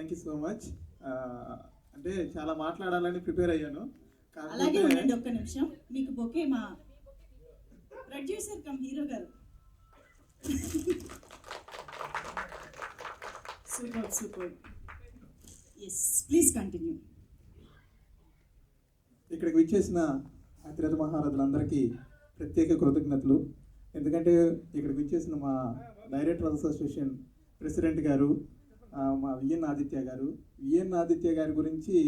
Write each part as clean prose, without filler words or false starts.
Thank you so much. అంటే చాలా మాట్లాడాలని ప్రిపేర్ అయ్యాను. అలాగే ఉండండి ఒక్క నిమిషం. మీకు బొకే మా ప్రొడ్యూసర్ కమ్ హీరో గారు. Super super. Yes please continue. ఇక్కడికి విచ్చేసిన అతిరథ మహారథులందరికీ ప్రత్యేక కృతజ్ఞతలు. ఎందుకంటే ఇక్కడికి విచ్చేసిన మా డైరెక్టర్ అసోసియేషన్ ప్రెసిడెంట్ గారు, మా విఎన్ ఆదిత్య గారి గురించి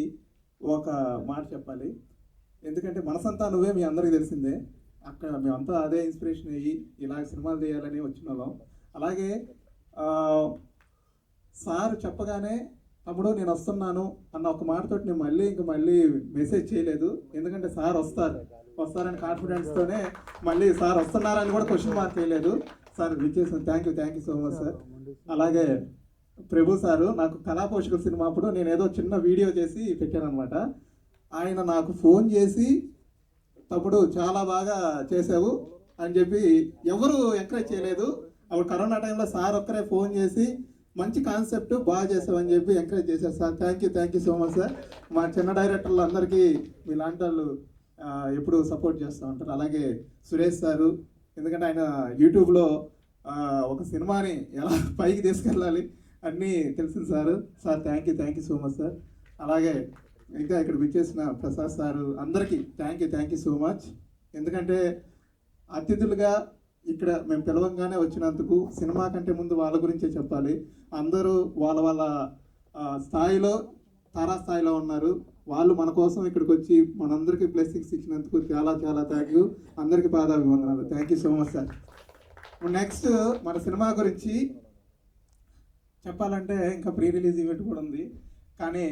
ఒక మాట చెప్పాలి. ఎందుకంటే మనసంతా నువ్వే మీ అందరికీ తెలిసిందే. అక్కడ మేమంతా అదే ఇన్స్పిరేషన్ అయ్యి ఇలాగ సినిమాలు చేయాలని వచ్చిన వాళ్ళం. అలాగే సార్ చెప్పగానే తమ్ముడు నేను వస్తున్నాను అన్న ఒక మాటతో నేను మళ్ళీ మెసేజ్ చేయలేదు. ఎందుకంటే సార్ వస్తారని కాన్ఫిడెన్స్తోనే మళ్ళీ సార్ వస్తున్నారని కూడా క్వశ్చన్ మార్క్ చేయలేదు. సార్ విచ్చేసిన thank you so much sir. అలాగే ప్రభు సారు నాకు కళాపోషకుల సినిమా అప్పుడు నేను ఏదో చిన్న వీడియో చేసి పెట్టాను అనమాట. ఆయన నాకు ఫోన్ చేసి తమ్ముడు చాలా బాగా చేసావు అని చెప్పి ఎవరు ఎంకరేజ్ చేయలేదు. అప్పుడు కరోనా టైంలో సార్ ఒక్కరే ఫోన్ చేసి మంచి కాన్సెప్ట్ బాగా చేసామని చెప్పి ఎంకరేజ్ చేశారు sir. Thank you so much sir. మా చిన్న డైరెక్టర్లు అందరికీ మీలాంటి వాళ్ళు ఎప్పుడు సపోర్ట్ చేస్తూ ఉంటారు. అలాగే సురేష్ సారు, ఎందుకంటే ఆయన యూట్యూబ్లో ఒక సినిమాని ఎలా పైకి తీసుకెళ్ళాలి అన్నీ తెలిసింది sir thank you so much sir. అలాగే ఇంకా ఇక్కడ విచ్చేసిన ప్రసాద్ సారు అందరికీ థ్యాంక్ యూ సో మచ్. ఎందుకంటే అతిథులుగా ఇక్కడ మేము పిలవంగానే వచ్చినందుకు సినిమా కంటే ముందు వాళ్ళ గురించే చెప్పాలి. అందరూ వాళ్ళ స్థాయిలో తారాస్థాయిలో ఉన్నారు. వాళ్ళు మన కోసం ఇక్కడికి వచ్చి మనందరికీ బ్లెస్సింగ్స్ ఇచ్చినందుకు చాలా థ్యాంక్ యూ. అందరికీ పాదాభివందనాలు. Thank you so much sir. Next మన సినిమా గురించి చెప్పాలంటే ఇంకా ప్రీ రిలీజ్ ఈవెంట్ కూడా ఉంది. కానీ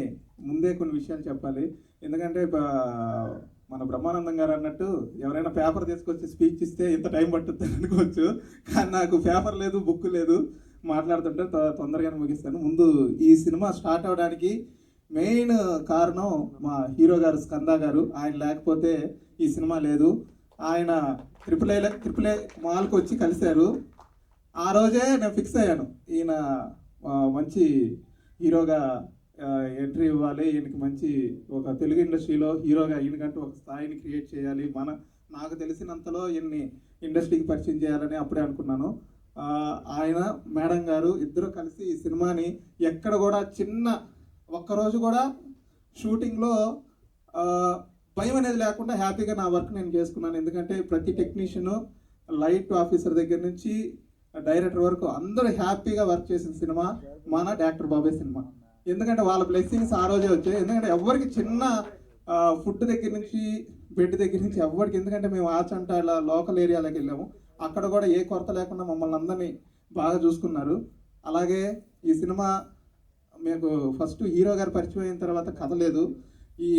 ముందే కొన్ని విషయాలు చెప్పాలి. ఎందుకంటే మన బ్రహ్మానందం గారు అన్నట్టు ఎవరైనా పేపర్ తీసుకొచ్చి స్పీచ్ ఇస్తే ఇంత టైం పట్టుద్ది అనుకోవచ్చు. కానీ నాకు పేపర్ లేదు, బుక్ లేదు, మాట్లాడుతుంటే తొందరగానే ముగిస్తాను. ముందు ఈ సినిమా స్టార్ట్ అవడానికి మెయిన్ కారణం మా హీరో గారు స్కంద గారు. ఆయన లేకపోతే ఈ సినిమా లేదు. ఆయన ట్రిపుల్ ఏ మాల్కి వచ్చి కలిశారు. ఆ రోజే నేను ఫిక్స్ అయ్యాను, ఈయన మంచి హీరోగా ఎంట్రీ ఇవ్వాలి, ఈయనకి మంచి ఒక తెలుగు ఇండస్ట్రీలో హీరోగా ఈయనకంటూ ఒక స్థాయిని క్రియేట్ చేయాలి, నాకు తెలిసినంతలో ఈయన్ని ఇండస్ట్రీకి పరిచయం చేయాలని అప్పుడే అనుకున్నాను. ఆయన మేడం గారు ఇద్దరు కలిసి ఈ సినిమాని ఎక్కడ కూడా ఒక్కరోజు కూడా షూటింగ్లో భయం అనేది లేకుండా హ్యాపీగా నా వర్క్ నేను చేసుకున్నాను. ఎందుకంటే ప్రతి టెక్నీషియను, లైట్ ఆఫీసర్ దగ్గర నుంచి డైరెక్టర్ వరకు అందరూ హ్యాపీగా వర్క్ చేసిన సినిమా మన డాక్టర్ బాబాయ్ సినిమా. ఎందుకంటే వాళ్ళ బ్లెస్సింగ్స్ ఆ రోజే వచ్చాయి. ఎందుకంటే ఎవరికి చిన్న ఫుడ్ దగ్గర నుంచి బెడ్ దగ్గర నుంచి ఎవరికి, ఎందుకంటే మేము ఆచంట ఇలా లోకల్ ఏరియాలోకి వెళ్ళాము, అక్కడ కూడా ఏ కొరత లేకుండా మమ్మల్ని అందరినీ బాగా చూసుకున్నారు. అలాగే ఈ సినిమా మీకు ఫస్ట్ హీరో గారు పరిచయం అయిన తర్వాత కథ లేదు. ఈ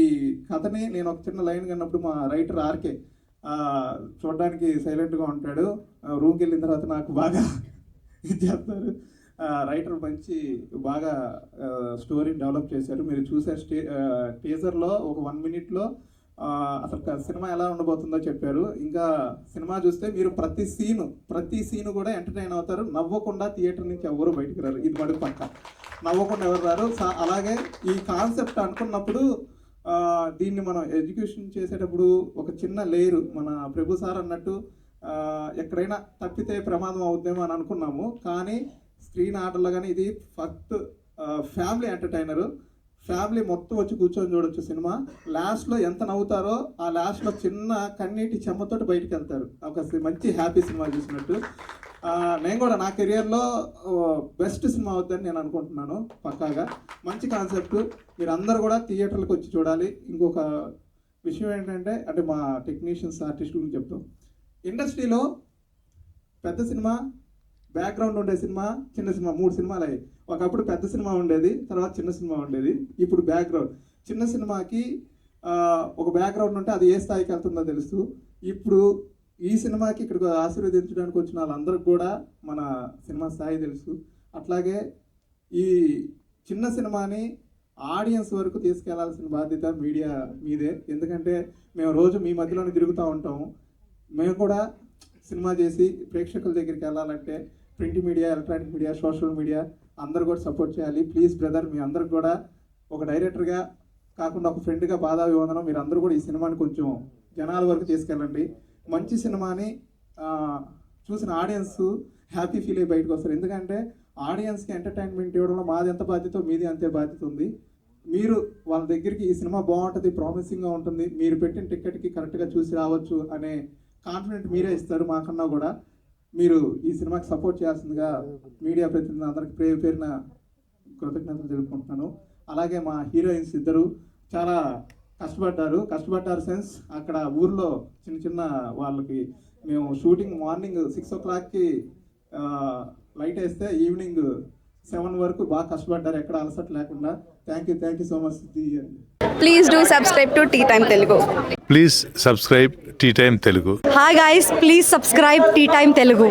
కథని నేను ఒక చిన్న లైన్ కన్నప్పుడు మా రైటర్ ఆర్కే చూడడానికి సైలెంట్గా ఉంటాడు, రూమ్కి వెళ్ళిన తర్వాత నాకు బాగా ఇది చేస్తారు. రైటర్ మంచి బాగా స్టోరీని డెవలప్ చేశారు. మీరు చూసే టీజర్లో ఒక 1 minute అసలు సినిమా ఎలా ఉండబోతుందో చెప్పారు. ఇంకా సినిమా చూస్తే మీరు ప్రతి సీను కూడా ఎంటర్టైన్ అవుతారు. నవ్వకుండా థియేటర్ నుంచి ఎవరు బయటకు రారు, ఇది మడుగు పక్క. నవ్వకుండా ఎవరు రారు. అలాగే ఈ కాన్సెప్ట్ అనుకున్నప్పుడు దీన్ని మనం ఎగ్జిక్యూషన్ చేసేటప్పుడు ఒక చిన్న లేయరు మన ప్రభు సార్ అన్నట్టు ఎక్కడైనా తప్పితే ప్రమాదం అవుద్దేమో అని అనుకున్నాము. కానీ స్క్రీన్ ఆర్డర్లో కానీ ఇది ఫస్ట్ ఫ్యామిలీ ఎంటర్టైనరు. ఫ్యామిలీ మొత్తం వచ్చి కూర్చొని చూడొచ్చు సినిమా. లాస్ట్లో ఎంత నవ్వుతారో ఆ లాస్ట్లో చిన్న కన్నీటి చెమ్మతోటి బయటికి వెళ్తారు. ఒక మంచి హ్యాపీ సినిమా చూసినట్టు. నేను కూడా నా కెరియర్లో బెస్ట్ సినిమా అవుతుందని నేను అనుకుంటున్నాను. పక్కాగా మంచి కాన్సెప్ట్, మీరు అందరు కూడా థియేటర్లకు వచ్చి చూడాలి. ఇంకొక విషయం ఏంటంటే, అంటే మా టెక్నీషియన్స్ ఆర్టిస్ట్ గురించి చెప్తాం. ఇండస్ట్రీలో పెద్ద సినిమా, బ్యాక్గ్రౌండ్ ఉండే సినిమా, చిన్న సినిమా, 3 సినిమాలు అయ్యాయి. ఒకప్పుడు పెద్ద సినిమా ఉండేది, తర్వాత చిన్న సినిమా ఉండేది. ఇప్పుడు బ్యాక్గ్రౌండ్, చిన్న సినిమాకి ఒక బ్యాక్గ్రౌండ్ ఉంటే అది ఏ స్థాయికి వెళ్తుందో తెలుసు. ఇప్పుడు ఈ సినిమాకి ఇక్కడికి ఆశీర్వదించడానికి వచ్చిన వాళ్ళందరికీ కూడా మన సినిమా స్థాయి తెలుసు. అట్లాగే ఈ చిన్న సినిమాని ఆడియన్స్ వరకు తీసుకెళ్లాల్సిన బాధ్యత మీడియా మీదే. ఎందుకంటే మేము రోజు మీ మధ్యలోనే తిరుగుతూ ఉంటాము. మేము కూడా సినిమా చేసి ప్రేక్షకుల దగ్గరికి వెళ్ళాలంటే print media, electronic media, social media అందరు కూడా సపోర్ట్ చేయాలి ప్లీజ్ బ్రదర్. మీ అందరికి కూడా ఒక డైరెక్టర్గా కాకుండా ఒక ఫ్రెండ్గా పాదాభివందనం. మీరు అందరూ కూడా ఈ సినిమాని కొంచెం జనాల వరకు తీసుకెళ్ళండి. మంచి సినిమాని చూసిన ఆడియన్స్ హ్యాపీ ఫీల్ అయ్యి బయటకు వస్తారు. ఎందుకంటే ఆడియన్స్కి ఎంటర్టైన్మెంట్ ఇవ్వడంలో మాది ఎంత బాధ్యత మీది అంతే బాధ్యత ఉంది. మీరు వాళ్ళ దగ్గరికి ఈ సినిమా బాగుంటుంది, ప్రామిసింగ్గా ఉంటుంది, మీరు పెట్టిన టికెట్కి కరెక్ట్గా చూసి రావచ్చు అనే కాన్ఫిడెంట్ మీరే ఇస్తారు మాకన్నా కూడా. మీరు ఈ సినిమాకి సపోర్ట్ చేయాల్సిందిగా మీడియా ప్రతినిధులు అందరికీ పేరు పేరున కృతజ్ఞతలు తెలుపుకుంటున్నాను. అలాగే మా హీరోయిన్స్ ఇద్దరు చాలా కష్టపడ్డారు సెన్స్ అక్కడ ఊర్లో చిన్న చిన్న వాళ్ళకి మేము షూటింగ్ మార్నింగ్ 6 o'clockకి లైట్ వేస్తే ఈవినింగ్ 7 వరకు బాగా కష్టపడ్డారు, ఎక్కడ అలసట లేకుండా. Thank you so much. Please do subscribe to Tea Time Telugu. Please subscribe Tea Time Telugu. Hi guys, please subscribe Tea Time Telugu.